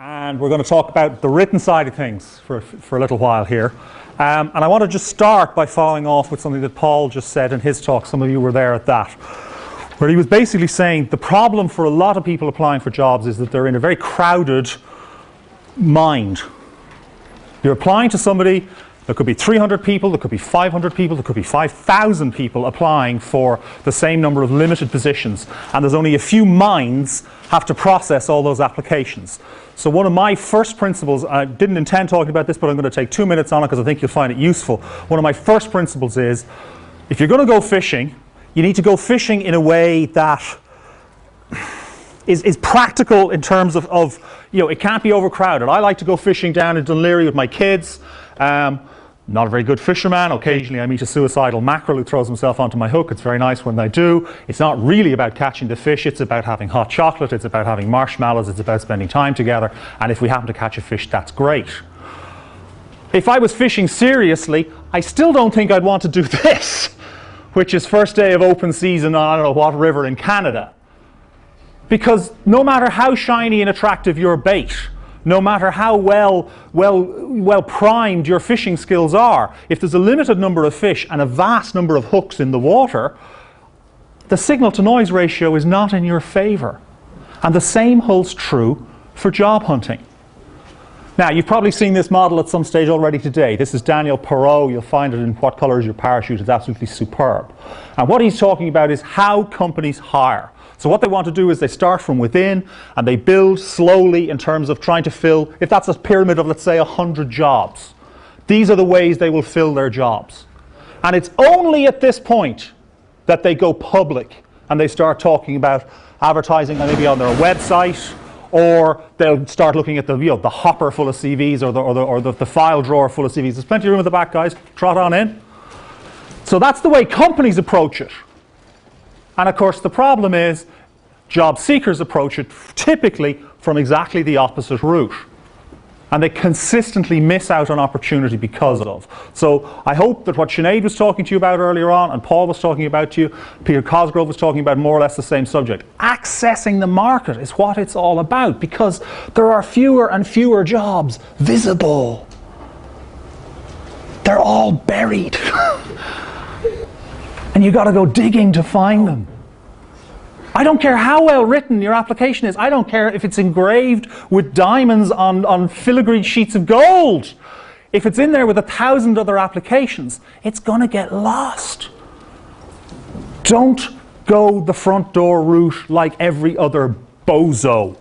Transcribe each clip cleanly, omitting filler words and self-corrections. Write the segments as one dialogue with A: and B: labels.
A: And we're going to talk about the written side of things for a little while here. And I want to just start by following off with something that Paul just said in his talk. Some of you were there at that. Where he was basically saying the problem for a lot of people applying for jobs is that they're in a very crowded mind. You're applying to somebody, there could be 300 people, there could be 500 people, there could be 5,000 people applying for the same number of limited positions, and there's only a few minds have to process all those applications. So one of my first principles, I didn't intend talking about this, but I'm going to take 2 minutes on it because I think you'll find it useful. One of my first principles is, if you're going to go fishing, you need to go fishing in a way that is practical in terms of, you know, it can't be overcrowded. I like to go fishing down in Dún Laoghaire with my kids. Not a very good fisherman. Occasionally I meet a suicidal mackerel who throws himself onto my hook. It's very nice when they do. It's not really about catching the fish. It's about having hot chocolate. It's about having marshmallows. It's about spending time together. And if we happen to catch a fish, that's great. If I was fishing seriously, I still don't think I'd want to do this, which is first day of open season on I don't know what river in Canada. Because no matter how shiny and attractive your bait, no matter how well primed your fishing skills are, if there's a limited number of fish and a vast number of hooks in the water, the signal to noise ratio is not in your favor. And the same holds true for job hunting. Now, you've probably seen this model at some stage already today. This is Daniel Perot. You'll find it in What Color is Your Parachute? It's absolutely superb. And what he's talking about is how companies hire. So what they want to do is they start from within and they build slowly in terms of trying to fill, if that's a pyramid of, let's say, 100 jobs, these are the ways they will fill their jobs. And it's only at this point that they go public and they start talking about advertising maybe on their website, or they'll start looking at the, you know, the hopper full of CVs or the file drawer full of CVs. There's plenty of room at the back, guys. Trot on in. So that's the way companies approach it. And of course the problem is job seekers approach it typically from exactly the opposite route. And they consistently miss out on opportunity because of. So I hope that what Sinead was talking to you about earlier on, and Paul was talking about to you, Peter Cosgrove was talking about more or less the same subject. Accessing the market is what it's all about, because there are fewer and fewer jobs visible. They're all buried. And you've got to go digging to find them. I don't care how well written your application is. I don't care if it's engraved with diamonds on filigreed sheets of gold. If it's in there with 1,000 other applications, it's going to get lost. Don't go the front door route like every other bozo.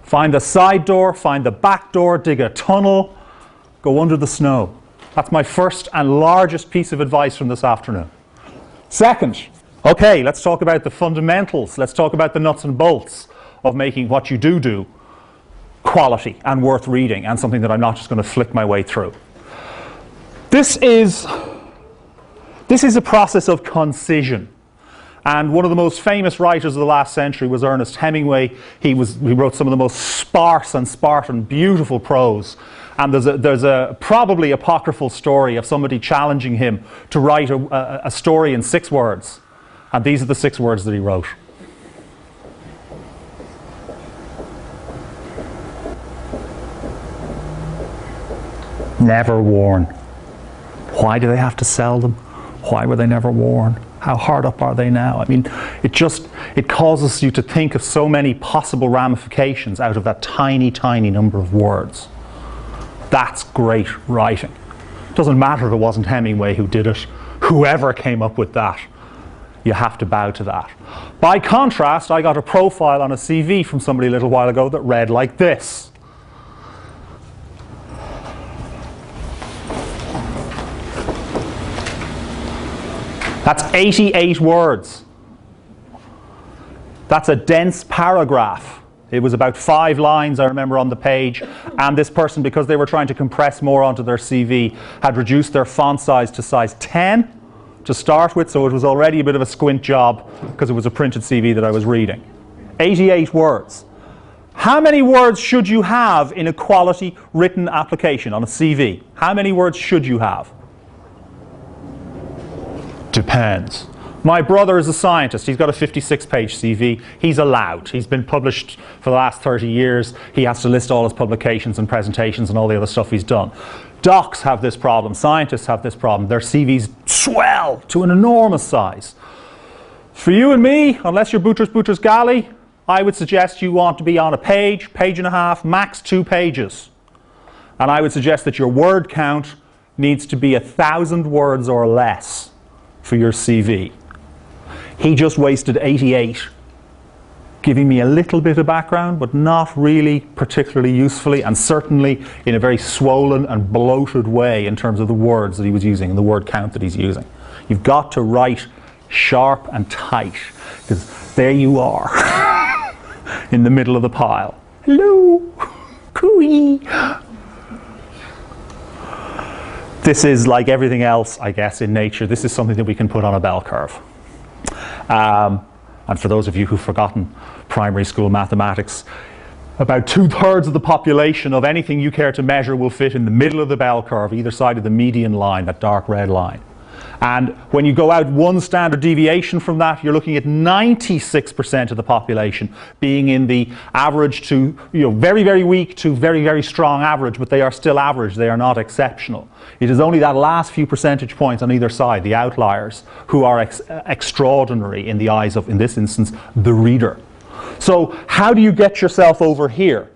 A: Find the side door, find the back door, dig a tunnel, go under the snow. That's my first and largest piece of advice from this afternoon. Second, okay, let's talk about the fundamentals. Let's talk about the nuts and bolts of making what you do quality and worth reading, and something that I'm not just going to flick my way through. This is a process of concision. And one of the most famous writers of the last century was Ernest Hemingway. He wrote some of the most sparse and Spartan, beautiful prose. And there's a probably apocryphal story of somebody challenging him to write a story in 6 words. And these are the 6 words that he wrote. Never worn. Why do they have to sell them? Why were they never worn? How hard up are they now? I mean, it causes you to think of so many possible ramifications out of that tiny, tiny number of words. That's great writing. It doesn't matter if it wasn't Hemingway who did it. Whoever came up with that, you have to bow to that. By contrast, I got a profile on a CV from somebody a little while ago that read like this. That's 88 words. That's a dense paragraph. It was about 5 lines, I remember, on the page, and this person, because they were trying to compress more onto their CV, had reduced their font size to size 10 to start with, so it was already a bit of a squint job because it was a printed CV that I was reading. 88 words. How many words should you have in a quality written application on a CV? How many words should you have? Depends. My brother is a scientist. He's got a 56-page CV. He's allowed. He's been published for the last 30 years. He has to list all his publications and presentations and all the other stuff he's done. Docs have this problem. Scientists have this problem. Their CVs swell to an enormous size. For you and me, unless you're Boutros Ghali, I would suggest you want to be on a page, page and a half, max 2 pages. And I would suggest that your word count needs to be 1,000 words or less for your CV. He just wasted 88, giving me a little bit of background, but not really particularly usefully, and certainly in a very swollen and bloated way in terms of the words that he was using and the word count that he's using. You've got to write sharp and tight, because there you are in the middle of the pile. Hello, cooey. This is like everything else, I guess, in nature. This is something that we can put on a bell curve. And for those of you who've forgotten primary school mathematics, about 2/3 of the population of anything you care to measure will fit in the middle of the bell curve, either side of the median line, that dark red line. And when you go out 1 standard deviation from that, you're looking at 96% of the population being in the average to, very, very weak to very, very strong average, but they are still average, they are not exceptional. It is only that last few percentage points on either side, the outliers, who are extraordinary in the eyes of, in this instance, the reader. So how do you get yourself over here?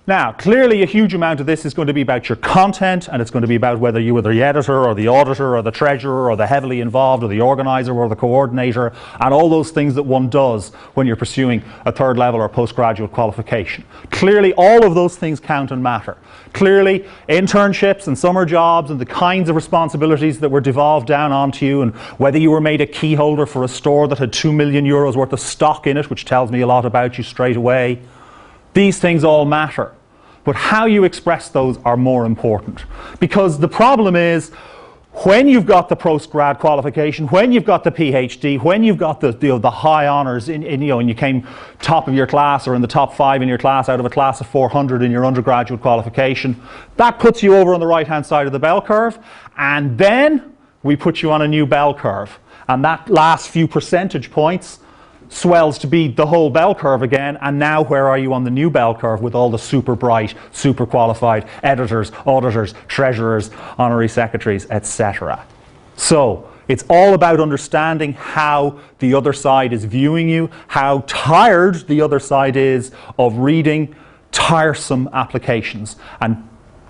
A: Now, clearly a huge amount of this is going to be about your content, and it's going to be about whether you were the editor or the auditor or the treasurer or the heavily involved or the organizer or the coordinator, and all those things that one does when you're pursuing a 3rd level or postgraduate qualification. Clearly all of those things count and matter. Clearly internships and summer jobs and the kinds of responsibilities that were devolved down onto you, and whether you were made a key holder for a store that had €2 million worth of stock in it, which tells me a lot about you straight away. These things all matter. But how you express those are more important. Because the problem is, when you've got the postgrad qualification, when you've got the PhD, when you've got the high honours, and you came top of your class or in the top 5 in your class out of a class of 400 in your undergraduate qualification, that puts you over on the right-hand side of the bell curve, and then we put you on a new bell curve. And that last few percentage points swells to be the whole bell curve again, and now where are you on the new bell curve with all the super bright, super qualified editors, auditors, treasurers, honorary secretaries, etc. So it's all about understanding how the other side is viewing you, how tired the other side is of reading tiresome applications, and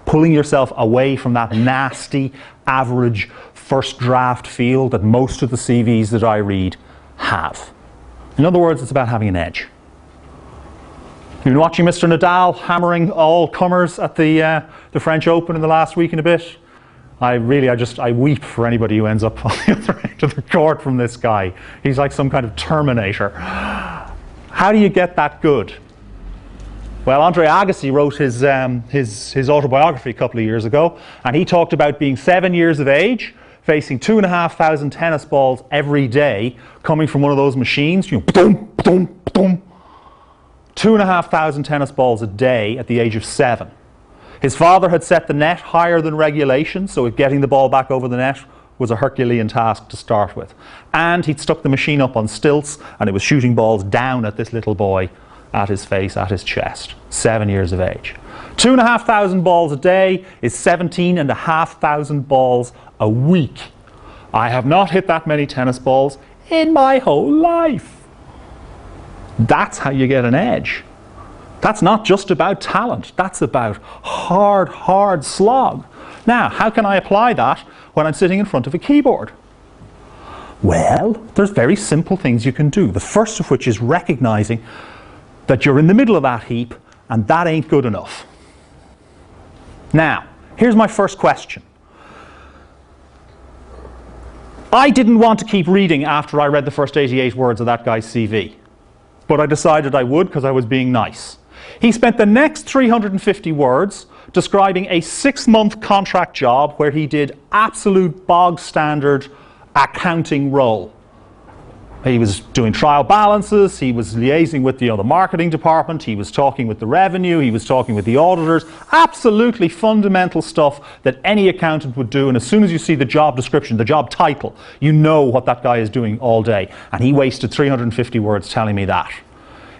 A: pulling yourself away from that nasty, average, first draft feel that most of the CVs that I read have. In other words, it's about having an edge. You've been watching Mr. Nadal hammering all comers at the French Open in the last week and a bit. I weep for anybody who ends up on the other end of the court from this guy. He's like some kind of Terminator. How do you get that good? Well, Andre Agassi wrote his autobiography a couple of years ago, and he talked about being 7 years of age, facing 2,500 tennis balls every day, coming from one of those machines, boom, boom, boom. 2,500 tennis balls a day at the age of 7. His father had set the net higher than regulation, so getting the ball back over the net was a Herculean task to start with. And he'd stuck the machine up on stilts, and it was shooting balls down at this little boy, at his face, at his chest. 7 years of age. 2,500 balls a day is 17,500 balls a week. I have not hit that many tennis balls in my whole life. That's how you get an edge. That's not just about talent. That's about hard slog. Now, how can I apply that when I'm sitting in front of a keyboard? Well, there's very simple things you can do. The first of which is recognizing that you're in the middle of that heap and that ain't good enough. Now, here's my first question. I didn't want to keep reading after I read the first 88 words of that guy's CV, but I decided I would because I was being nice. He spent the next 350 words describing a 6-month contract job where he did absolute bog standard accounting role. He was doing trial balances, he was liaising with the marketing department, he was talking with the revenue, he was talking with the auditors. Absolutely fundamental stuff that any accountant would do, and as soon as you see the job description, the job title, you know what that guy is doing all day. And he wasted 350 words telling me that.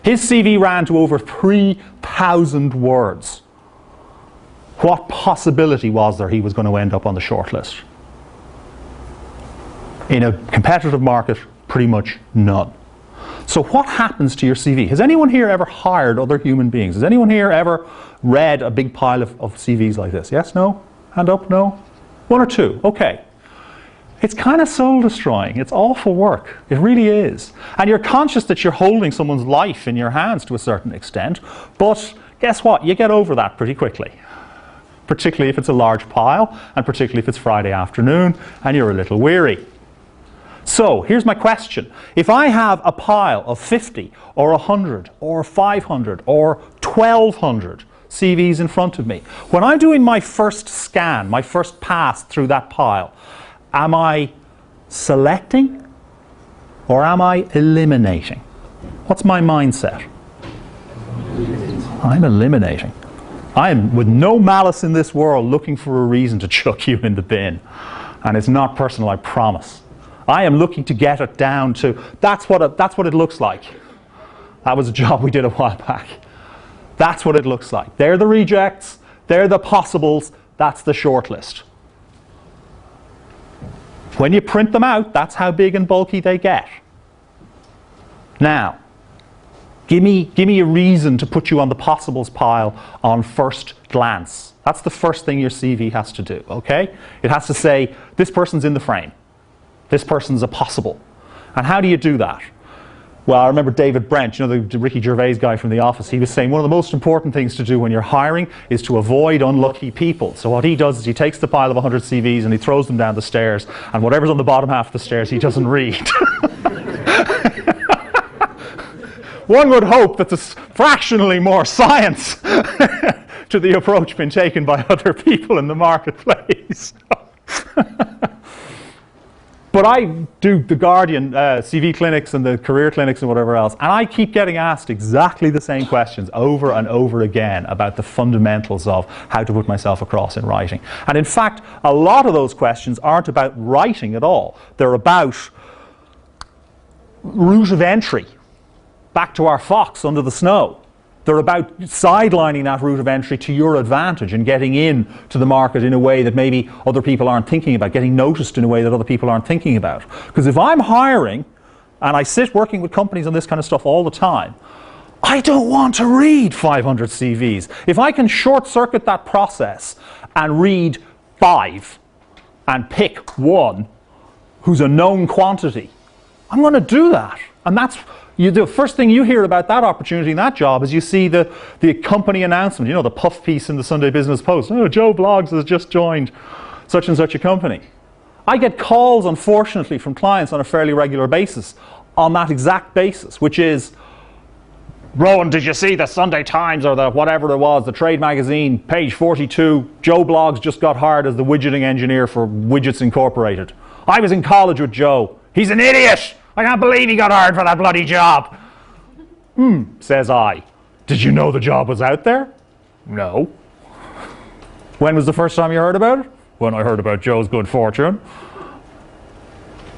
A: His CV ran to over 3,000 words. What possibility was there he was going to end up on the shortlist? In a competitive market, pretty much none. So what happens to your CV? Has anyone here ever hired other human beings? Has anyone here ever read a big pile of CVs like this? Yes? No? Hand up? No? One or two? Okay. It's kind of soul destroying. It's awful work. It really is. And you're conscious that you're holding someone's life in your hands to a certain extent, but guess what? You get over that pretty quickly. Particularly if it's a large pile, and particularly if it's Friday afternoon and you're a little weary. So here's my question. If I have a pile of 50 or 100 or 500 or 1,200 CVs in front of me, when I'm doing my first scan, my first pass through that pile, am I selecting or am I eliminating? What's my mindset? I'm eliminating. I am, with no malice in this world, looking for a reason to chuck you in the bin. And it's not personal, I promise. I am looking to get it down to, that's what it looks like. That was a job we did a while back. That's what it looks like. They're the rejects, they're the possibles, that's the shortlist. When you print them out, that's how big and bulky they get. Now, give me a reason to put you on the possibles pile on first glance. That's the first thing your CV has to do, okay? It has to say, this person's in the frame. This person's a possible. And how do you do that? Well, I remember David Brent, you know, the Ricky Gervais guy from The Office, he was saying one of the most important things to do when you're hiring is to avoid unlucky people. So what he does is he takes the pile of 100 CVs and he throws them down the stairs, and whatever's on the bottom half of the stairs he doesn't read. One would hope that there's fractionally more science to the approach being taken by other people in the marketplace. But I do the Guardian CV clinics and the career clinics and whatever else, and I keep getting asked exactly the same questions over and over again about the fundamentals of how to put myself across in writing. And in fact, a lot of those questions aren't about writing at all. They're about route of entry back to our fox under the snow. They're about sidelining that route of entry to your advantage and getting in to the market in a way that maybe other people aren't thinking about, getting noticed in a way that other people aren't thinking about. Because if I'm hiring, and I sit working with companies on this kind of stuff all the time, I don't want to read 500 CVs. If I can short-circuit that process and read 5 and pick one who's a known quantity, I'm going to do that. And that's the first thing you hear about that opportunity in that job is you see the company announcement, you know, the puff piece in the Sunday Business Post. Oh, Joe Bloggs has just joined such and such a company. I get calls, unfortunately, from clients on a fairly regular basis on that exact basis, which is, Rowan, did you see the Sunday Times or the whatever it was, the trade magazine, page 42, Joe Bloggs just got hired as the widgeting engineer for Widgets Incorporated. I was in college with Joe. He's an idiot. I can't believe he got hired for that bloody job. Says I. Did you know the job was out there? No. When was the first time you heard about it? When I heard about Joe's good fortune.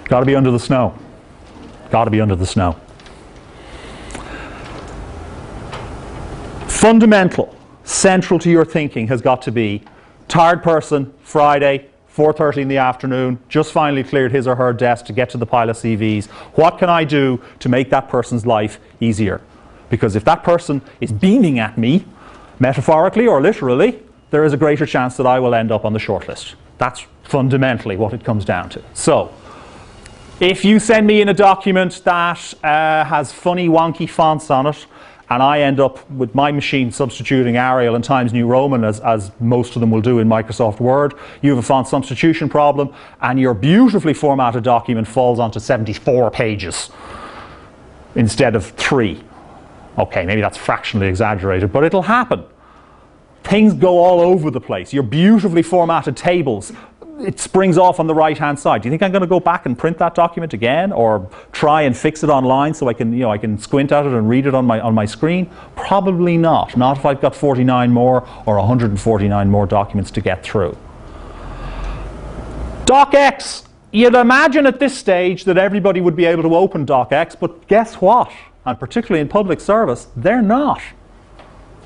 A: Got to be under the snow. Got to be under the snow. Fundamental, central to your thinking has got to be tired person, Friday, 4:30 in the afternoon, just finally cleared his or her desk to get to the pile of CVs. What can I do to make that person's life easier? Because if that person is beaming at me, metaphorically or literally, there is a greater chance that I will end up on the shortlist. That's fundamentally what it comes down to. So, if you send me in a document that has funny wonky fonts on it, and I end up with my machine substituting Arial and Times New Roman, as most of them will do in Microsoft Word, you have a font substitution problem, and your beautifully formatted document falls onto 74 pages instead of 3. Okay, maybe that's fractionally exaggerated, but it'll happen. Things go all over the place. Your beautifully formatted tables it springs off on the right-hand side. Do you think I'm going to go back and print that document again, or try and fix it online so I can, I can squint at it and read it on my screen? Probably not. Not if I've got 49 more or 149 more documents to get through. DocX. You'd imagine at this stage that everybody would be able to open DocX, but guess what? And particularly in public service, they're not.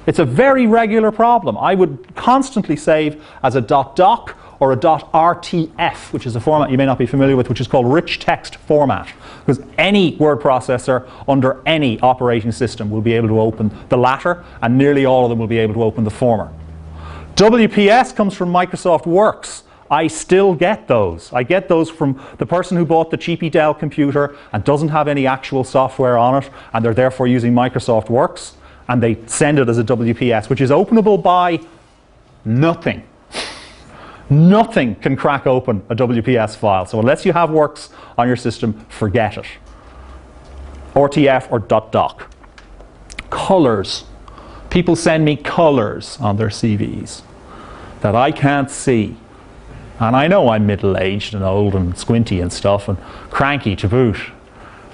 A: It's a very regular problem. I would constantly save as a .doc or a .rtf, which is a format you may not be familiar with, which is called rich text format. Because any word processor under any operating system will be able to open the latter, and nearly all of them will be able to open the former. WPS comes from Microsoft Works. I still get those. I get those from the person who bought the cheapy Dell computer and doesn't have any actual software on it, and they're therefore using Microsoft Works, and they send it as a WPS, which is openable by nothing. Nothing can crack open a WPS file. So unless you have Works on your system, forget it. RTF or .doc. Colors. People send me colors on their CVs that I can't see. And I know I'm middle-aged and old and squinty and stuff and cranky to boot.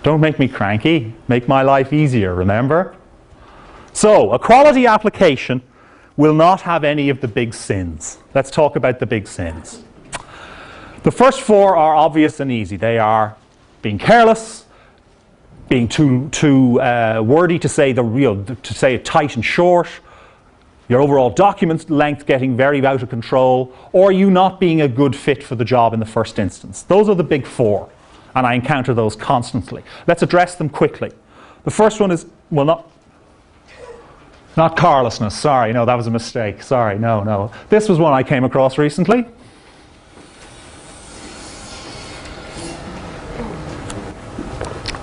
A: Don't make me cranky. Make my life easier, remember? So, a quality application will not have any of the big sins. Let's talk about the big sins. The first four are obvious and easy. They are being careless, being too wordy to say to say it tight and short, your overall document length getting very out of control, or you not being a good fit for the job in the first instance. Those are the big four, and I encounter those constantly. Let's address them quickly. The first one is, well, not carelessness, sorry, no, that was a mistake, sorry, no. This was one I came across recently.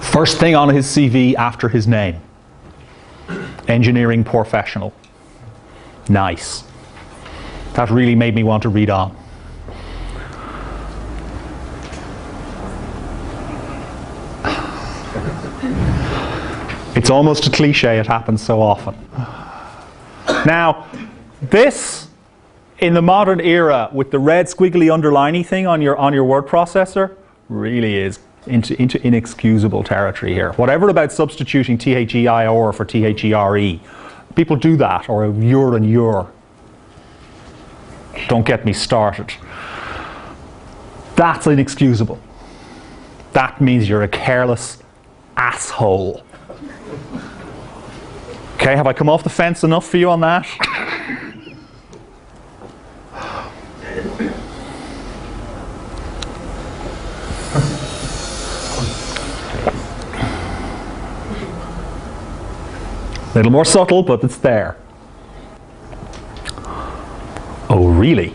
A: First thing on his CV after his name, engineering professional. Nice. That really made me want to read on. It's almost a cliche, it happens so often. Now, this, in the modern era, with the red squiggly underliney thing on your word processor, really is into inexcusable territory here. Whatever about substituting THEIR for THERE. People do that, or your and your. Don't get me started. That's inexcusable. That means you're a careless asshole. Okay, have I come off the fence enough for you on that? A little more subtle, but it's there. Oh, really?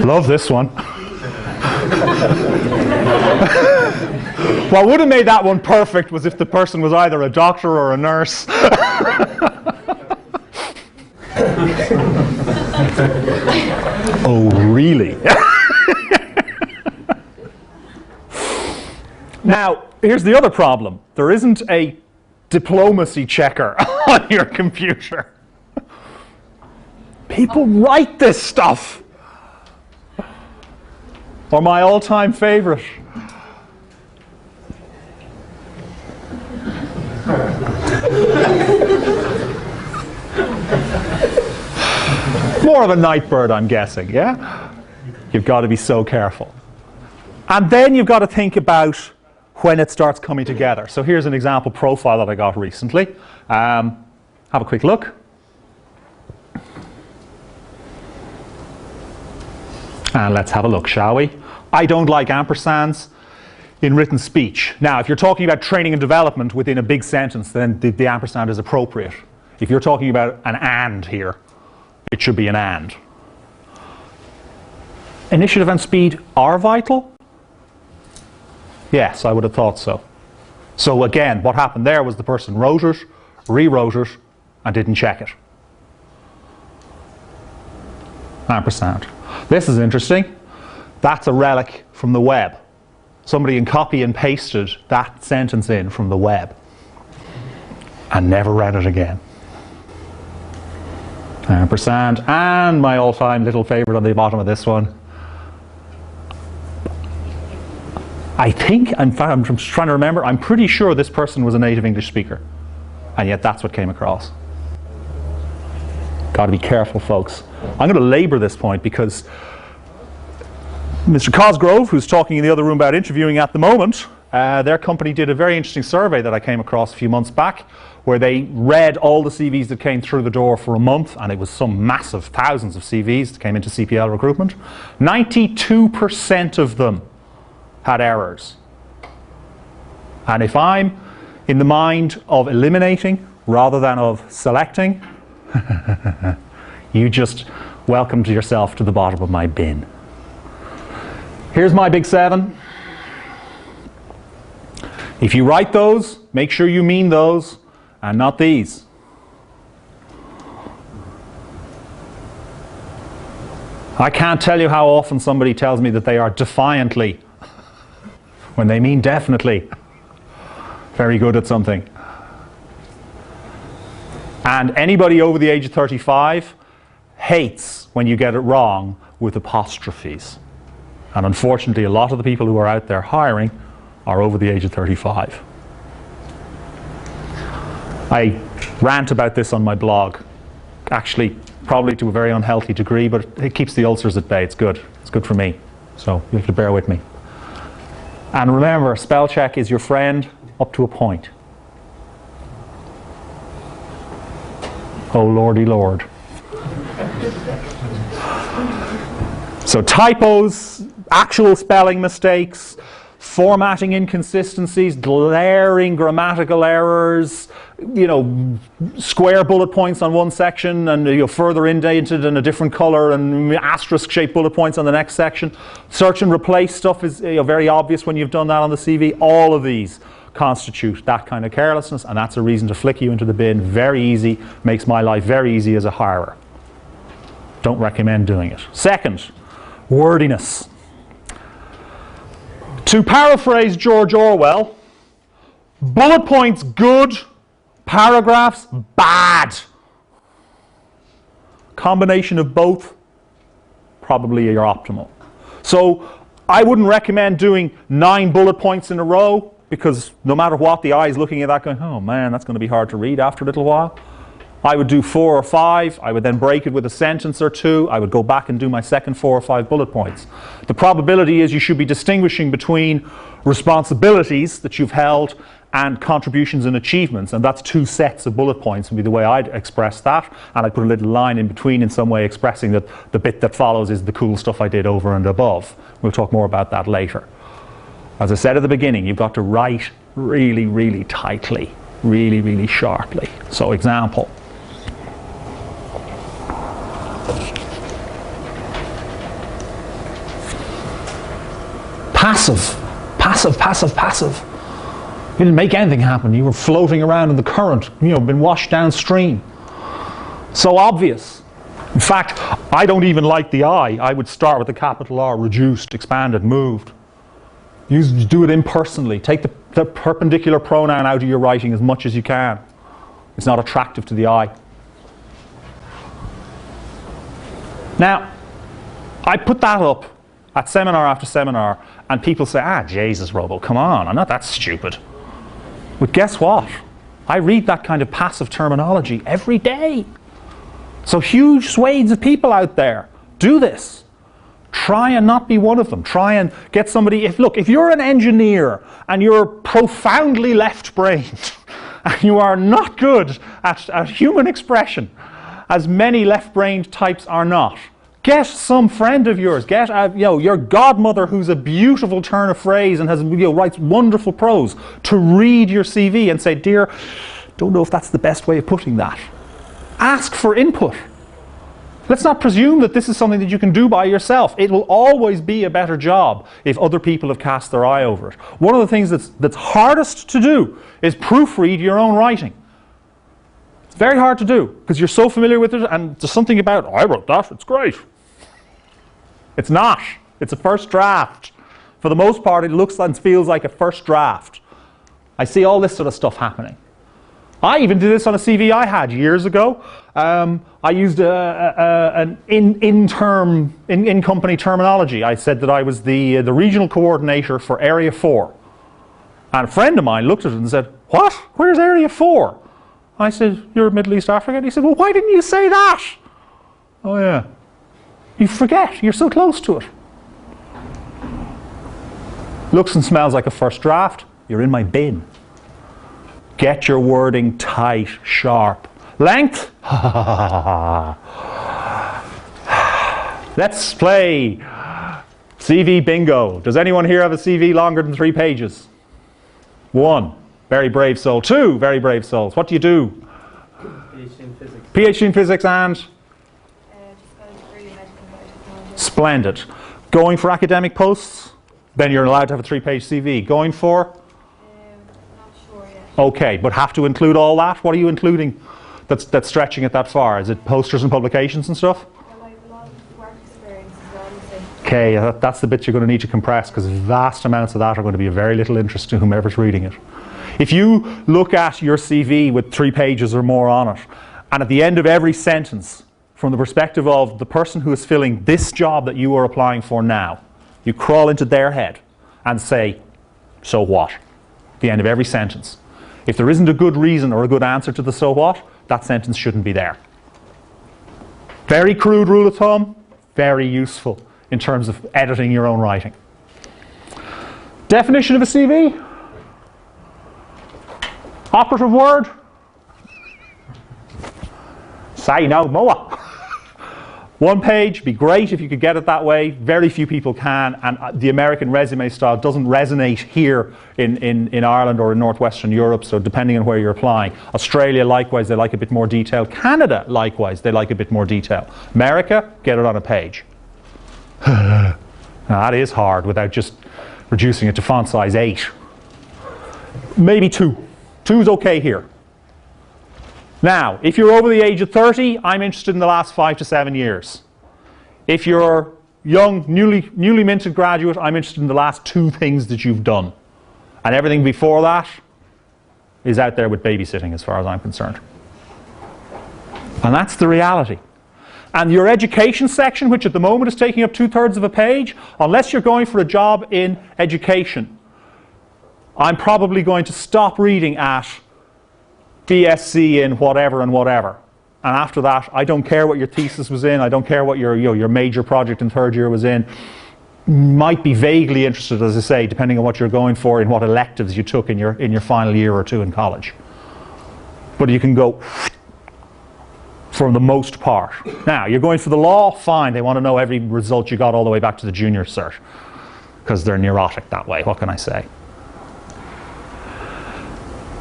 A: Love this one. What would have made that one perfect was if the person was either a doctor or a nurse. Oh, really? Now, here's the other problem. There isn't a diplomacy checker on your computer. People write this stuff. Or my all-time favorite. More of a night bird, I'm guessing, yeah? You've got to be so careful. And then you've got to think about when it starts coming together. So here's an example profile that I got recently. Have a quick look. And let's have a look, shall we? I don't like ampersands in written speech. Now, if you're talking about training and development within a big sentence, then the ampersand is appropriate. If you're talking about an and here, it should be an and. Initiative and speed are vital? Yes, I would have thought so. So again, what happened there was the person wrote it, rewrote it, and didn't check it. Ampersand. This is interesting. That's a relic from the web. Somebody can copy and pasted that sentence in from the web and never read it again. 10%. And my all-time little favorite on the bottom of this one. I think, in fact, I'm just trying to remember, I'm pretty sure this person was a native English speaker. And yet that's what came across. Got to be careful, folks. I'm going to labour this point because Mr. Cosgrove, who's talking in the other room about interviewing at the moment, their company did a very interesting survey that I came across a few months back, where they read all the CVs that came through the door for a month, and it was some massive thousands of CVs that came into CPL recruitment. 92% of them had errors. And if I'm in the mind of eliminating rather than of selecting, you just welcomed yourself to the bottom of my bin. Here's my big 7. If you write those, make sure you mean those and not these. I can't tell you how often somebody tells me that they are defiantly, when they mean definitely, very good at something. And anybody over the age of 35 hates when you get it wrong with apostrophes. And unfortunately, a lot of the people who are out there hiring are over the age of 35. I rant about this on my blog. Actually, probably to a very unhealthy degree, but it keeps the ulcers at bay. It's good. It's good for me. So you have to bear with me. And remember, spell check is your friend up to a point. Oh lordy lord. So typos, actual spelling mistakes, formatting inconsistencies, glaring grammatical errors, square bullet points on one section and further indented in a different color and asterisk shaped bullet points on the next section. Search and replace stuff is very obvious when you've done that on the CV. All of these constitute that kind of carelessness, and that's a reason to flick you into the bin. Very easy, makes my life very easy as a hirer. Don't recommend doing it. Second, wordiness. To paraphrase George Orwell, bullet points good, paragraphs bad. Combination of both, probably your optimal. So I wouldn't recommend doing 9 bullet points in a row, because no matter what, the eye is looking at that going, oh man, that's going to be hard to read after a little while. I would do 4 or 5. I would then break it with a sentence or 2. I would go back and do my second 4 or 5 bullet points. The probability is you should be distinguishing between responsibilities that you've held and contributions and achievements, and that's 2 sets of bullet points would be the way I'd express that, and I'd put a little line in between in some way expressing that the bit that follows is the cool stuff I did over and above. We'll talk more about that later. As I said at the beginning, you've got to write really, really tightly, really, really sharply. So example. Passive, passive, passive, passive. You didn't make anything happen. You were floating around in the current, been washed downstream. So obvious. In fact, I don't even like the I. I would start with the capital R, reduced, expanded, moved. Do it impersonally. Take the perpendicular pronoun out of your writing as much as you can. It's not attractive to the eye. Now, I put that up at seminar after seminar, and people say, Jesus, Robo, come on, I'm not that stupid. But guess what? I read that kind of passive terminology every day. So huge swathes of people out there do this. Try and not be one of them. Try and get somebody, if you're an engineer and you're profoundly left-brained and you are not good at human expression, as many left-brained types are not, get some friend of yours, get your godmother who's a beautiful turn of phrase and writes wonderful prose to read your CV and say, dear, don't know if that's the best way of putting that. Ask for input. Let's not presume that this is something that you can do by yourself. It will always be a better job if other people have cast their eye over it. One of the things that's hardest to do is proofread your own writing. It's very hard to do because you're so familiar with it, and there's something about, I wrote that, it's great. It's not. It's a first draft. For the most part, it looks and feels like a first draft. I see all this sort of stuff happening. I even did this on a CV I had years ago. I used an in-company terminology. I said that I was the regional coordinator for Area 4. And a friend of mine looked at it and said, "What? Where's Area 4? I said, "You're Middle East Africa." And he said, "Well, why didn't you say that?" Oh yeah. You forget, you're so close to it. Looks and smells like a first draft, you're in my bin. Get your wording tight, sharp. Length? Let's play CV bingo. Does anyone here have a CV longer than 3 pages? 1, very brave soul. 2, very brave souls. What do you do?
B: PhD in physics.
A: PhD in physics and?
C: Just got a degree in medical biotechnology.
A: Splendid. Going for academic posts? Then you're allowed to have a 3-page CV. Going for?
C: Not sure yet.
A: Okay, but have to include all that? What are you including that's stretching it that far? Is it posters and publications and stuff?
C: Well, I have a lot of work experience as well, you see.
A: Okay, that's the bit you're going to need to compress, because vast amounts of that are going to be of very little interest to whomever's reading it. If you look at your CV with 3 pages or more on it, and at the end of every sentence, from the perspective of the person who is filling this job that you are applying for now, you crawl into their head and say, "So what?" At the end of every sentence. If there isn't a good reason or a good answer to the "so what," that sentence shouldn't be there. Very crude rule of thumb, very useful in terms of editing your own writing. Definition of a CV? Operative word? Say no more. 1 page, be great if you could get it that way. Very few people can, and the American resume style doesn't resonate here in Ireland or in Northwestern Europe, so depending on where you're applying. Australia, likewise, they like a bit more detail. Canada, likewise, they like a bit more detail. America, get it on a page. Now, that is hard without just reducing it to font size 8. Maybe 2. 2 is okay here. Now, if you're over the age of 30, I'm interested in the last 5 to 7 years. If you're young, newly minted graduate, I'm interested in the last 2 things that you've done. And everything before that is out there with babysitting as far as I'm concerned. And that's the reality. And your education section, which at the moment is taking up 2/3 of a page, unless you're going for a job in education, I'm probably going to stop reading at BSc in whatever and whatever. And after that, I don't care what your thesis was in, I don't care what your major project in 3rd year was in. Might be vaguely interested, as I say, depending on what you're going for, in what electives you took in your final year or 2 in college. But you can go for the most part. Now, you're going for the law, fine, they want to know every result you got all the way back to the junior cert, because they're neurotic that way, what can I say?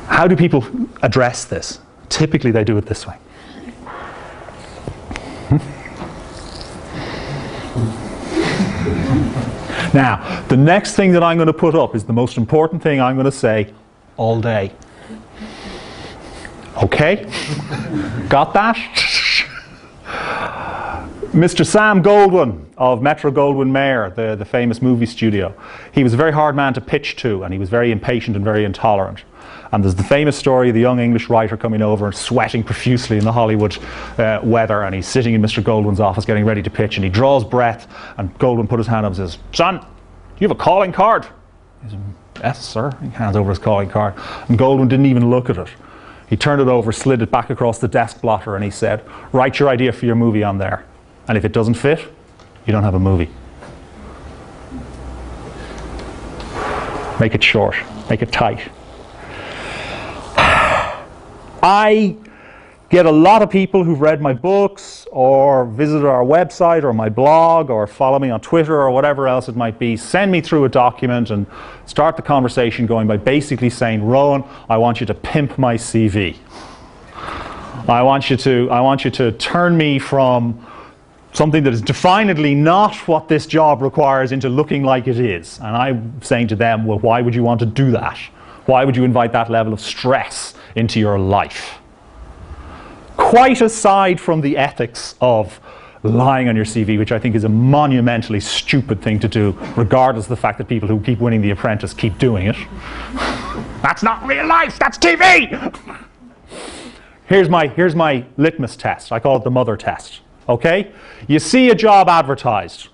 A: How do people address this? Typically they do it this way. Now, the next thing that I'm going to put up is the most important thing I'm going to say all day. Okay? Got that? Mr. Sam Goldwyn of Metro-Goldwyn-Mayer, the famous movie studio, he was a very hard man to pitch to, and he was very impatient and very intolerant. And there's the famous story of the young English writer coming over and sweating profusely in the Hollywood weather, and he's sitting in Mr. Goldwyn's office getting ready to pitch, and he draws breath, and Goldwyn put his hand up and says, "Son, do you have a calling card?" He said, "Yes, sir." He hands over his calling card, and Goldwyn didn't even look at it. He turned it over, slid it back across the desk blotter, and he said, "Write your idea for your movie on there. And if it doesn't fit, you don't have a movie." Make it short, make it tight. I get a lot of people who've read my books or visited our website or my blog or follow me on Twitter or whatever else it might be, send me through a document and start the conversation going by basically saying, "Rowan, I want you to pimp my CV. I want you to turn me from something that is definedly not what this job requires into looking like it is." And I'm saying to them, well, why would you want to do that? Why would you invite that level of stress into your life? Quite aside from the ethics of lying on your CV, which I think is a monumentally stupid thing to do, regardless of the fact that people who keep winning The Apprentice keep doing it. That's not real life, that's TV! Here's my litmus test. I call it the mother test. Okay? You see a job advertised.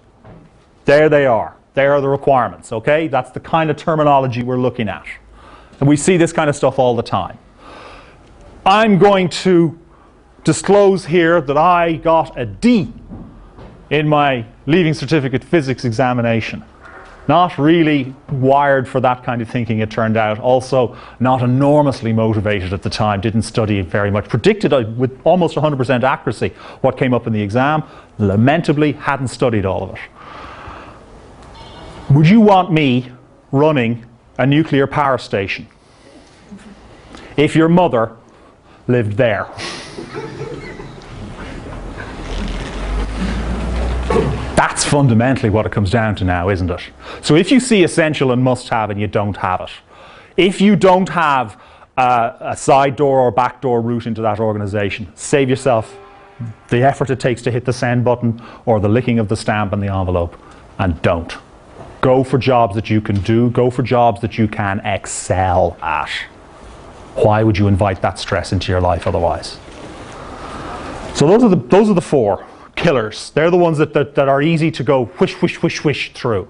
A: There they are. There are the requirements. Okay? That's the kind of terminology we're looking at. And we see this kind of stuff all the time. I'm going to disclose here that I got a D in my Leaving Certificate physics examination. Not really wired for that kind of thinking, it turned out. Also, not enormously motivated at the time, didn't study it very much. Predicted with almost 100% accuracy what came up in the exam. Lamentably, hadn't studied all of it. Would you want me running a nuclear power station if your mother lived there? That's fundamentally what it comes down to now, isn't it? So if you see essential and must have and you don't have it, if you don't have a side door or back door route into that organization, save yourself the effort it takes to hit the send button or the licking of the stamp and the envelope, and don't. Go for jobs that you can do, go for jobs that you can excel at. Why would you invite that stress into your life otherwise? So those are the four killers. They're the ones that are easy to go whoosh, whoosh, whoosh, whoosh through.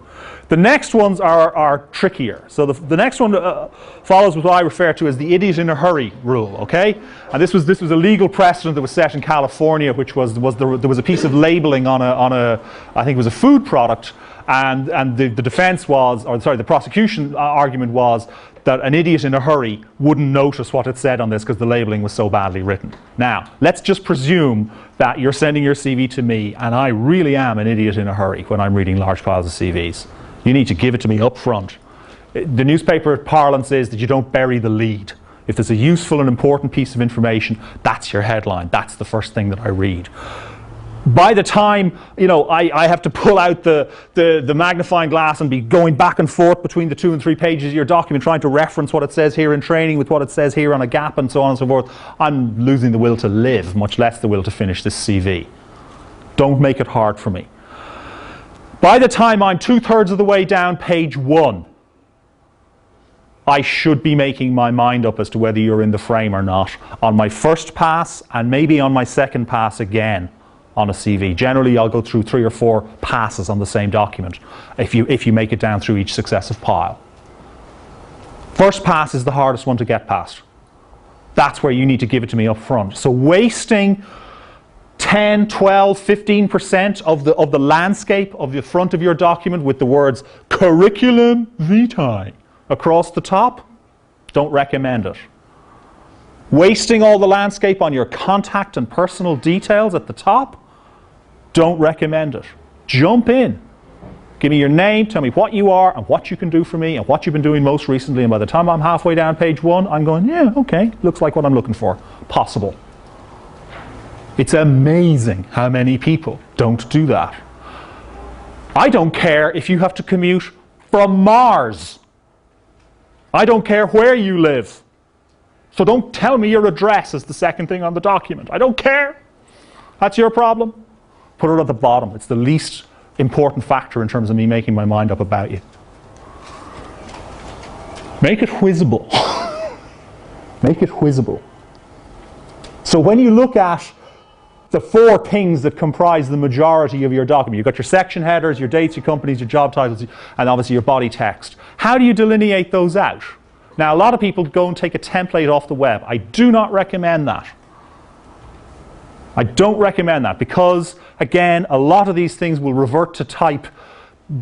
A: The next ones are trickier. So the next one follows what I refer to as the idiot in a hurry rule, okay? And this was a legal precedent that was set in California, which was there was a piece of labeling on a I think it was a food product, and the defense was, or sorry, the prosecution argument was that an idiot in a hurry wouldn't notice what it said on this because the labeling was so badly written. Now, let's just presume that you're sending your CV to me and I really am an idiot in a hurry when I'm reading large piles of CVs. You need to give it to me up front. The newspaper parlance is that you don't bury the lead. If there's a useful and important piece of information, that's your headline. That's the first thing that I read. By the time, you know, I have to pull out the magnifying glass and be going back and forth between the 2 and 3 pages of your document, trying to reference what it says here in training with what it says here on a gap and so on and so forth, I'm losing the will to live, much less the will to finish this CV. Don't make it hard for me. By the time I'm 2/3 of the way down page 1, I should be making my mind up as to whether you're in the frame or not on my first pass and maybe on my second pass again on a CV. Generally, I'll go through 3 or 4 passes on the same document if you make it down through each successive pile. First pass is the hardest one to get past. That's where you need to give it to me up front. So wasting 10, 12, 15% of the landscape of the front of your document with the words curriculum vitae across the top, don't recommend it. Wasting all the landscape on your contact and personal details at the top, don't recommend it. Jump in. Give me your name, tell me what you are and what you can do for me and what you've been doing most recently, and by the time I'm halfway down page 1, I'm going, yeah, okay, looks like what I'm looking for. Possible. It's amazing how many people don't do that. I don't care if you have to commute from Mars. I don't care where you live. So don't tell me your address is the second thing on the document. I don't care. That's your problem. Put it at the bottom. It's the least important factor in terms of me making my mind up about you. Make it whizzable. Make it whizzable. So when you look at the 4 things that comprise the majority of your document, you've got your section headers, your dates, your companies, your job titles, and obviously your body text. How do you delineate those out? Now, a lot of people go and take a template off the web. I do not recommend that. I don't recommend that because, again, a lot of these things will revert to type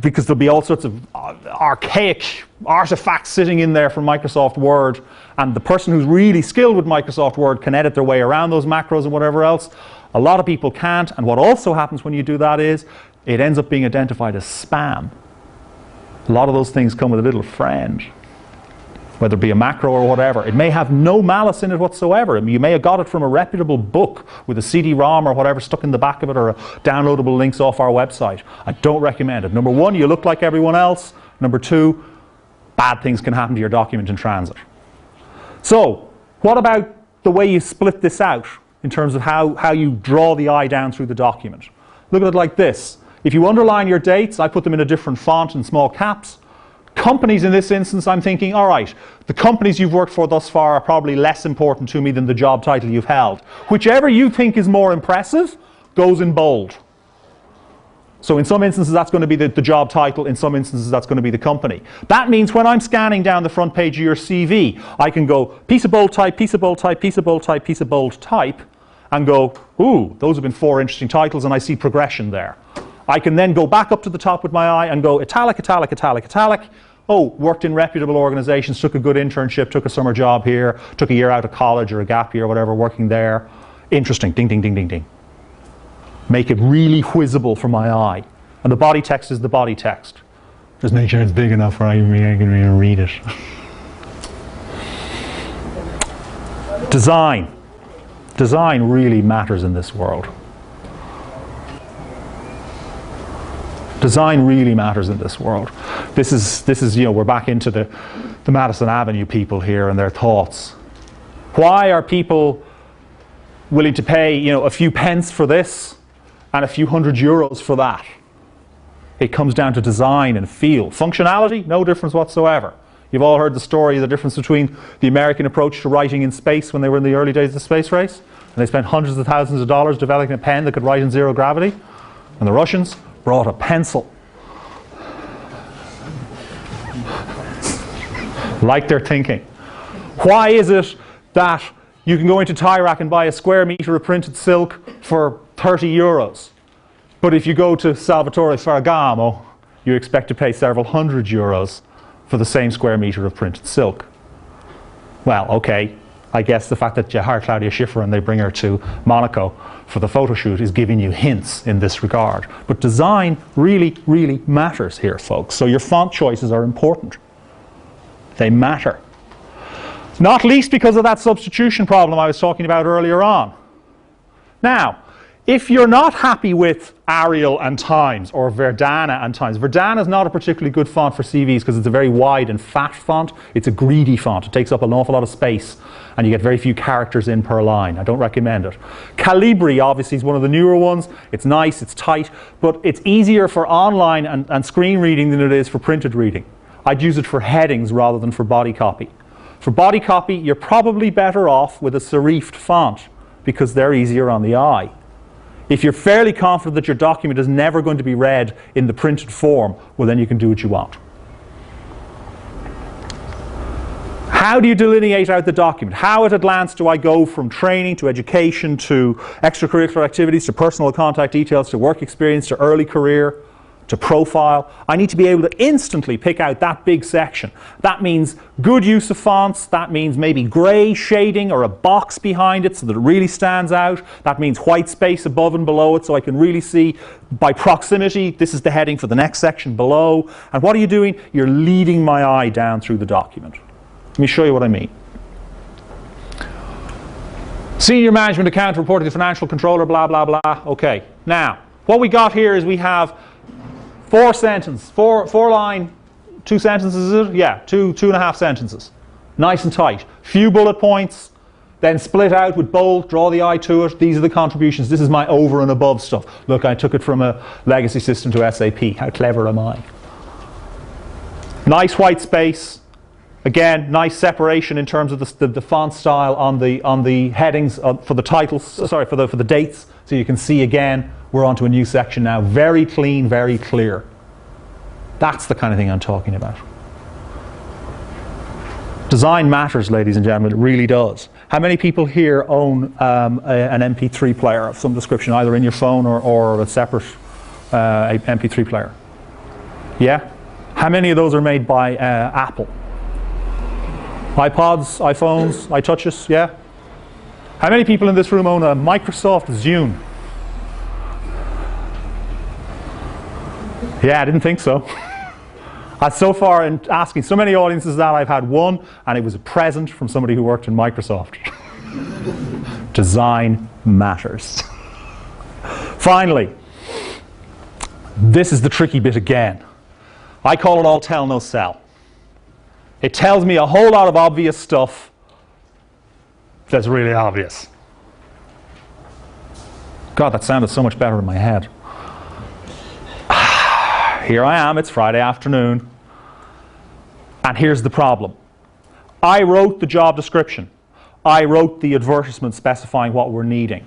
A: because there'll be all sorts of archaic artifacts sitting in there from Microsoft Word, and the person who's really skilled with Microsoft Word can edit their way around those macros and whatever else. A lot of people can't, and what also happens when you do that is it ends up being identified as spam. A lot of those things come with a little friend, whether it be a macro or whatever. It may have no malice in it whatsoever. I mean, you may have got it from a reputable book with a CD-ROM or whatever stuck in the back of it, or downloadable links off our website. I don't recommend it. Number 1, you look like everyone else. Number 2, bad things can happen to your document in transit. So, what about the way you split this out in terms of how you draw the eye down through the document? Look at it like this. If you underline your dates, I put them in a different font in small caps. Companies in this instance, I'm thinking, all right, the companies you've worked for thus far are probably less important to me than the job title you've held. Whichever you think is more impressive goes in bold. So in some instances that's going to be the job title, in some instances that's going to be the company. That means when I'm scanning down the front page of your CV, I can go piece of bold type, piece of bold type, piece of bold type, piece of bold type, and go, ooh, those have been 4 interesting titles, and I see progression there. I can then go back up to the top with my eye and go italic, italic, italic, italic. Oh, worked in reputable organizations, took a good internship, took a summer job here, took a year out of college or a gap year, whatever, working there. Interesting, ding, ding, ding, ding, ding. Make it really whizzable for my eye. And the body text is the body text. Just make sure it's big enough where I can really read it. Design. Design really matters in this world. Design really matters in this world. This is you know, we're back into the Madison Avenue people here and their thoughts. Why are people willing to pay, you know, a few pence for this and a few €100 for that? It comes down to design and feel. Functionality, no difference whatsoever. You've all heard the story of the difference between the American approach to writing in space when they were in the early days of the space race, and they spent hundreds of thousands of dollars developing a pen that could write in zero gravity, and the Russians brought a pencil. Like they're thinking. Why is it that you can go into Tyrac and buy a square meter of printed silk for €30, but if you go to Salvatore Ferragamo, you expect to pay several €100 for the same square meter of printed silk? Well, okay, I guess the fact that you hire Claudia Schiffer and they bring her to Monaco for the photo shoot is giving you hints in this regard. But design really, really matters here, folks. So your font choices are important. They matter. Not least because of that substitution problem I was talking about earlier on. Now, if you're not happy with Arial and Times or Verdana and Times, Verdana is not a particularly good font for CVs because it's a very wide and fat font. It's a greedy font. It takes up an awful lot of space and you get very few characters in per line. I don't recommend it. Calibri obviously is one of the newer ones. It's nice, it's tight, but it's easier for online and screen reading than it is for printed reading. I'd use it for headings rather than for body copy. For body copy, you're probably better off with a serifed font because they're easier on the eye. If you're fairly confident that your document is never going to be read in the printed form, well then you can do what you want. How do you delineate out the document? How at a glance do I go from training to education to extracurricular activities to personal contact details to work experience to early career to profile? I need to be able to instantly pick out that big section. That means good use of fonts. That means maybe grey shading or a box behind it so that it really stands out. That means white space above and below it so I can really see by proximity this is the heading for the next section below. And what are you doing? You're leading my eye down through the document. Let me show you what I mean. Senior management account reporting to financial controller, blah, blah, blah. Okay. Now, what we got here is we have four line, 2 sentences, is it? Yeah, two and a half sentences. Nice and tight. Few bullet points, then split out with bold, draw the eye to it. These are the contributions. This is my over and above stuff. Look, I took it from a legacy system to SAP. How clever am I? Nice white space. Again, nice separation in terms of the font style on the headings for the titles, sorry, for the dates. So you can see again, we're onto a new section now. Very clean, very clear. That's the kind of thing I'm talking about. Design matters, ladies and gentlemen. It really does. How many people here own an MP3 player of some description, either in your phone or a separate MP3 player? Yeah? How many of those are made by Apple? iPods, iPhones, iTouches, yeah? How many people in this room own a Microsoft Zune? Yeah, I didn't think so. So far in asking so many audiences that, I've had one, and it was a present from somebody who worked in Microsoft. Design matters. Finally, this is the tricky bit again. I call it all tell, no sell. It tells me a whole lot of obvious stuff that's really obvious. God, that sounded so much better in my head. Here I am, it's Friday afternoon. And here's the problem. I wrote the job description. I wrote the advertisement specifying what we're needing.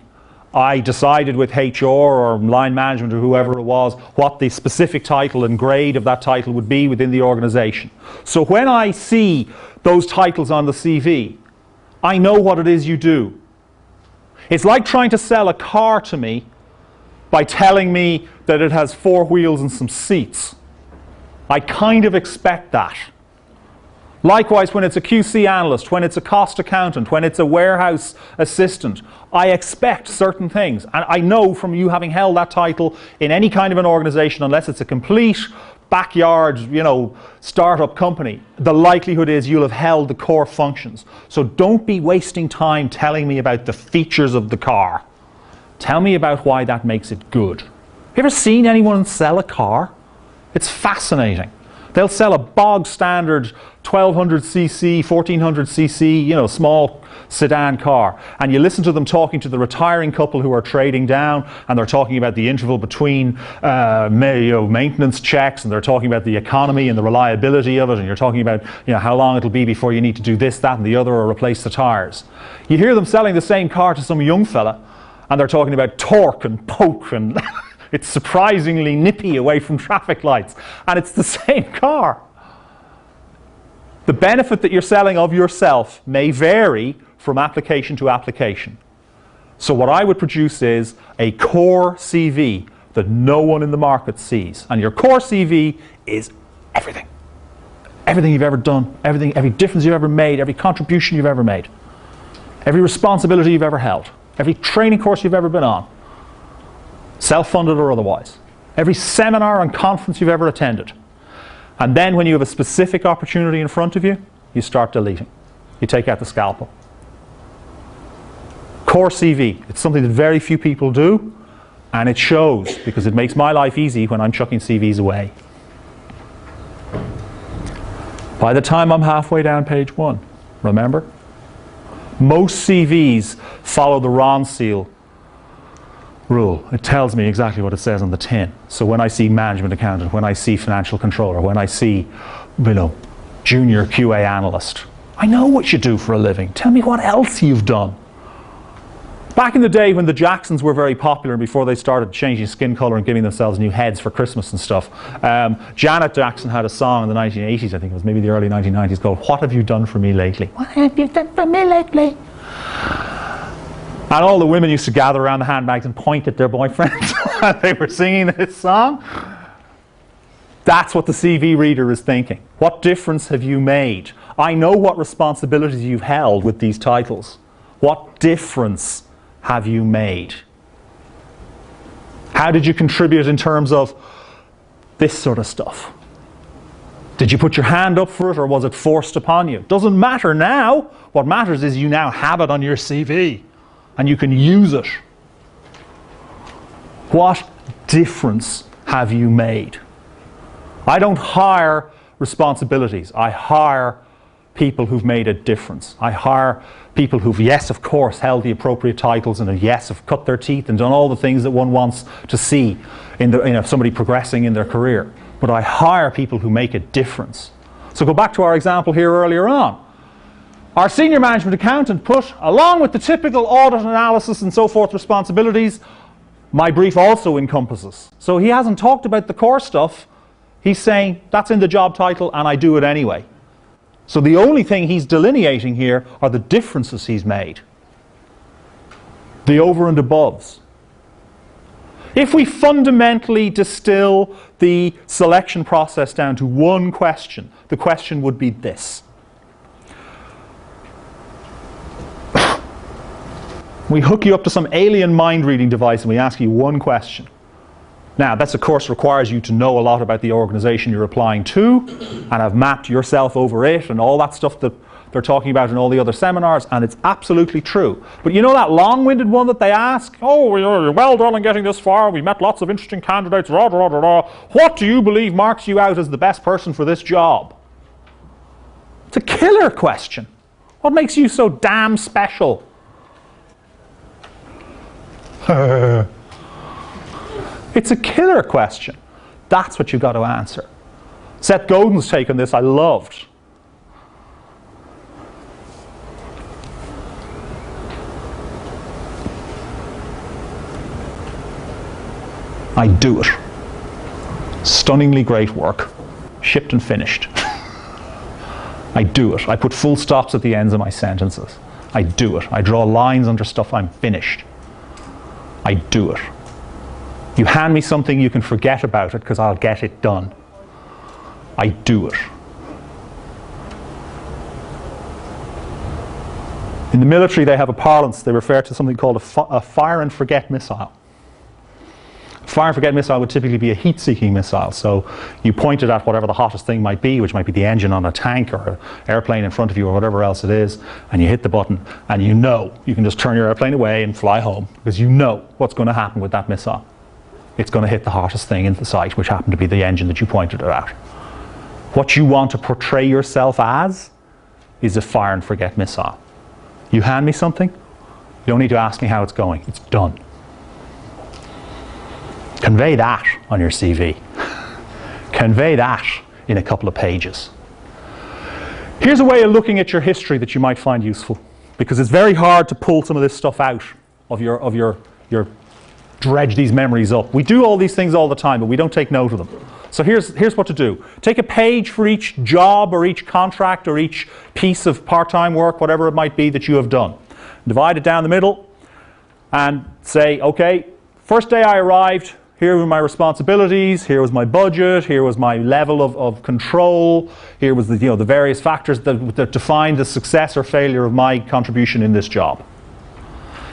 A: I decided with HR or line management or whoever it was what the specific title and grade of that title would be within the organization. So when I see those titles on the CV, I know what it is you do. It's like trying to sell a car to me by telling me that it has 4 wheels and some seats. I kind of expect that. Likewise, when it's a QC analyst, when it's a cost accountant, when it's a warehouse assistant, I expect certain things. And I know from you having held that title in any kind of an organization, unless it's a complete backyard, startup company, the likelihood is you'll have held the core functions. So don't be wasting time telling me about the features of the car. Tell me about why that makes it good. Have you ever seen anyone sell a car? It's fascinating. They'll sell a bog standard 1200cc, 1400cc, small sedan car. And you listen to them talking to the retiring couple who are trading down, and they're talking about the interval between maintenance checks, and they're talking about the economy and the reliability of it, and you're talking about how long it'll be before you need to do this, that, and the other, or replace the tires. You hear them selling the same car to some young fella, and they're talking about torque and poke and it's surprisingly nippy away from traffic lights. And it's the same car. The benefit that you're selling of yourself may vary from application to application. So what I would produce is a core CV that no one in the market sees. And your core CV is everything. Everything you've ever done, every difference you've ever made, every contribution you've ever made, every responsibility you've ever held, every training course you've ever been on, self-funded or otherwise, every seminar and conference you've ever attended. And then when you have a specific opportunity in front of you, you start deleting. You take out the scalpel. Core CV, it's something that very few people do, and it shows because it makes my life easy when I'm chucking CVs away. By the time I'm halfway down page 1, remember? Most CVs follow the Ronseal rule. It tells me exactly what it says on the tin. So when I see management accountant, when I see financial controller, when I see, junior QA analyst, I know what you do for a living. Tell me what else you've done. Back in the day when the Jacksons were very popular, before they started changing skin color and giving themselves new heads for Christmas and stuff, Janet Jackson had a song in the 1980s, I think it was maybe the early 1990s, called "What Have You Done For Me Lately?" What have you done for me lately? And all the women used to gather around the handbags and point at their boyfriends while they were singing this song. That's what the CV reader is thinking. What difference have you made? I know what responsibilities you've held with these titles. What difference have you made? How did you contribute in terms of this sort of stuff? Did you put your hand up for it, or was it forced upon you? Doesn't matter now. What matters is you now have it on your CV and you can use it. What difference have you made? I don't hire responsibilities. I hire people who've made a difference. I hire people who've, yes, of course, held the appropriate titles and yes, have cut their teeth and done all the things that one wants to see in somebody progressing in their career. But I hire people who make a difference. So go back to our example here earlier on. Our senior management accountant put, along with the typical audit analysis and so forth responsibilities, my brief also encompasses. So he hasn't talked about the core stuff. He's saying, that's in the job title and I do it anyway. So the only thing he's delineating here are the differences he's made. The over and above. If we fundamentally distill the selection process down to one question, the question would be this. We hook you up to some alien mind-reading device and we ask you one question. Now, that of course requires you to know a lot about the organization you're applying to and have mapped yourself over it and all that stuff that they're talking about in all the other seminars, and it's absolutely true. But you know that long-winded one that they ask? Oh, you're well done in getting this far. We met lots of interesting candidates. Rah, rah, rah, rah. What do you believe marks you out as the best person for this job? It's a killer question. What makes you so damn special? It's a killer question. That's what you've got to answer. Seth Godin's take on this I loved. I do it. Stunningly great work. Shipped and finished. I do it. I put full stops at the ends of my sentences. I do it. I draw lines under stuff. I'm finished. I do it. You hand me something, you can forget about it because I'll get it done. I do it. In the military, they have a parlance. They refer to something called a fire and forget missile. A fire and forget missile would typically be a heat-seeking missile. So you point it at whatever the hottest thing might be, which might be the engine on a tank or an airplane in front of you or whatever else it is, and you hit the button, and you know you can just turn your airplane away and fly home because you know what's going to happen with that missile. It's going to hit the hottest thing in the sight, which happened to be the engine that you pointed it at. What you want to portray yourself as is a fire and forget missile. You hand me something, you don't need to ask me how it's going. It's done. Convey that on your CV. Convey that in a couple of pages. Here's a way of looking at your history that you might find useful, because it's very hard to pull some of this stuff out of your dredge these memories up. We do all these things all the time, but we don't take note of them. So here's what to do. Take a page for each job or each contract or each piece of part-time work, whatever it might be that you have done. Divide it down the middle and say, okay, first day I arrived, here were my responsibilities, here was my budget, here was my level of control, here was the various factors that defined the success or failure of my contribution in this job.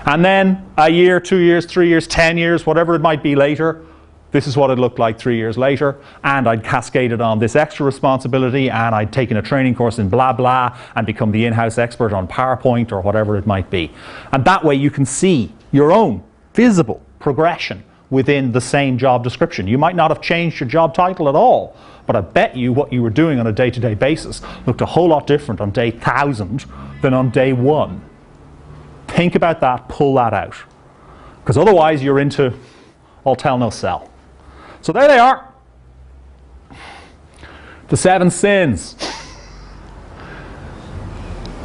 A: And then a year, 2 years, 3 years, 10 years, whatever it might be later, this is what it looked like 3 years later, and I'd cascaded on this extra responsibility, and I'd taken a training course in blah blah and become the in-house expert on PowerPoint or whatever it might be. And that way you can see your own visible progression within the same job description. You might not have changed your job title at all, but I bet you what you were doing on a day-to-day basis looked a whole lot different on day 1000 than on day 1. Think about that, pull that out. Because otherwise you're into all tell no sell. So there they are. The 7 sins.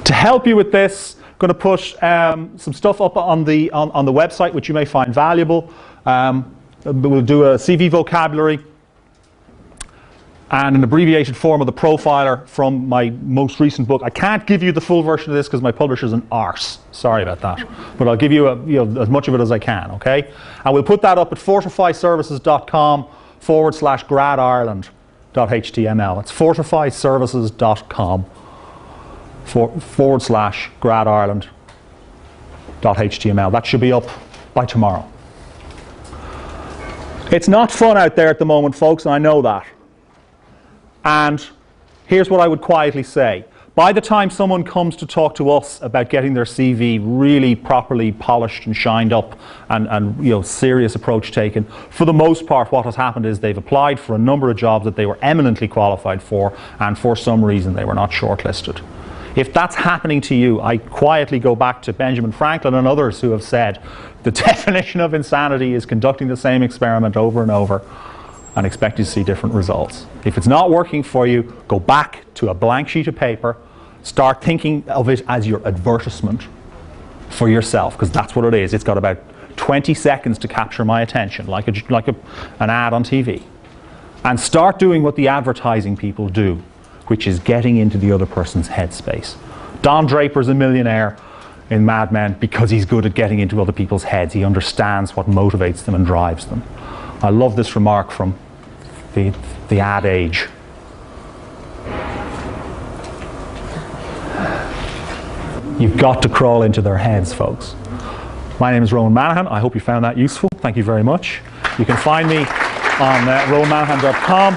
A: To help you with this, I'm going to put some stuff up on the website which you may find valuable. We'll do a CV vocabulary and an abbreviated form of the profiler from my most recent book. I can't give you the full version of this because my publisher's an arse. Sorry about that. But I'll give you, as much of it as I can, okay? And we'll put that up at fortifyservices.com/gradireland.html. It's fortifyservices.com /gradireland.html. That should be up by tomorrow. It's not fun out there at the moment, folks, and I know that. And here's what I would quietly say. By the time someone comes to talk to us about getting their CV really properly polished and shined up and serious approach taken, for the most part what has happened is they've applied for a number of jobs that they were eminently qualified for, and for some reason they were not shortlisted. If that's happening to you, I quietly go back to Benjamin Franklin and others who have said the definition of insanity is conducting the same experiment over and over and expecting to see different results. If it's not working for you, go back to a blank sheet of paper, start thinking of it as your advertisement for yourself, because that's what it is. It's got about 20 seconds to capture my attention, like an ad on TV. And start doing what the advertising people do, which is getting into the other person's headspace. Don Draper's a millionaire in Mad Men because he's good at getting into other people's heads. He understands what motivates them and drives them. I love this remark from the ad age. You've got to crawl into their heads, folks. My name is Rowan Manahan. I hope you found that useful. Thank you very much. You can find me on rowanmanahan.com.